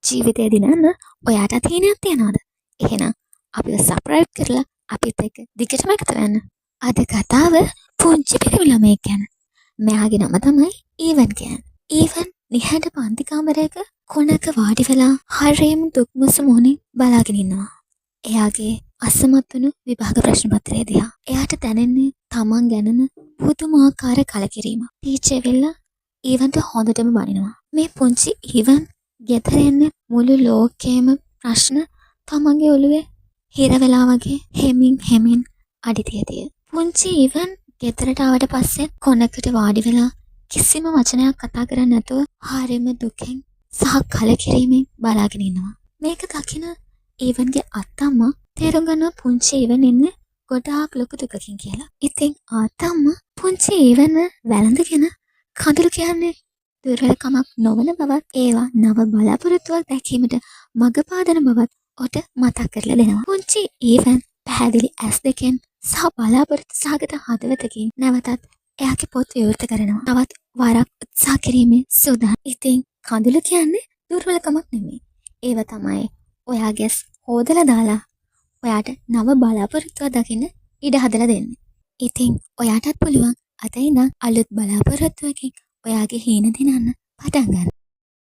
ජීවිතය දිනන්න ඔයාට හීනයක් තියනවද? එහෙනම් අපිව සබ්ස්ක්‍රයිබ් කරලා අපිත් එක්ක දිගටම එකතු වෙන්න. අද කතාව පුංචි පිරිමි ළමයෙක් ගැන. මෙයාගේ නම තමයි ඊවන් කියන්නේ. ඊවන් නිහඬ පන්ති කාමරයක කොනක වාඩි වෙලා හරියම දුක් මුසු මොනින් බලාගෙන ඉන්නවා. එයාගේ අසමත් වුණු විභාග ප්‍රශ්න පත්‍රය දිහා. එයාට දැනෙන්නේ තමන් ගැනම පුදුමාකාර කලකිරීමක්. ටීචර් වෙලා ඊවන්ට හොඳටම බනිනවා. මේ පුංචි ඊවන් ගෙදර එන්නේ මුළු ලෝකේම ප්‍රශ්න තමන්ගේ ඔළුවේ හිර වෙලා වගේ හෙමින් අඩිතියතිය. පුංචි ඊවන් ගෙදරට ආවට පස්සේ කොනකට වාඩි වෙලා කිසිම වචනයක් කතා කරන්නේ නැතුව හරියම දුකෙන් සහ කලකිරීමෙන් බලාගෙන ඉන්නවා. මේක දකින ඊවන්ගේ අත්තම්මා තේරුම් ගන්නවා පුංචි ඊවන් ඉන්නේ ගොඩාක් ලොකු දුකකින් කියලා. ඉතින් අත්තම්මා පුංචි ඊවන්ව වැළඳගෙන කඳුළු කියන්නේ දුර්වලකමක් නොවන බවත් ඒවා නව බලාපොරොත්තුවක් දැකීමට මඟ පාදන බවත් ඔට මතක් කරලා දෙනවා. පුංචි ඊවන් පැහැදිලි ඇස් දෙකෙන් සහ බලාපොරොත්තු සහගත හදවතකින් නැවතත් එයාගේ පොත් විවෘත කරනවා. තවත් වරක් උත්සාහ කිරීමේ සූදානම්. ඉතින් කඳුළු කියන්නේ දුර්වලකමක් නෙමෙයි. ඒව තමයි ඔයාගේ හොදලා දාලා ඔයාට නව බලාපොරොත්තුවක් දකින්න ඉඩ හදලා දෙන්නේ. ඉතින් ඔයාටත් පුළුවන් අද ඉඳන් අලුත් බලාපොරොත්තුවකින් ඔයාගේ හීන දිනන්න පටන් ගන්න.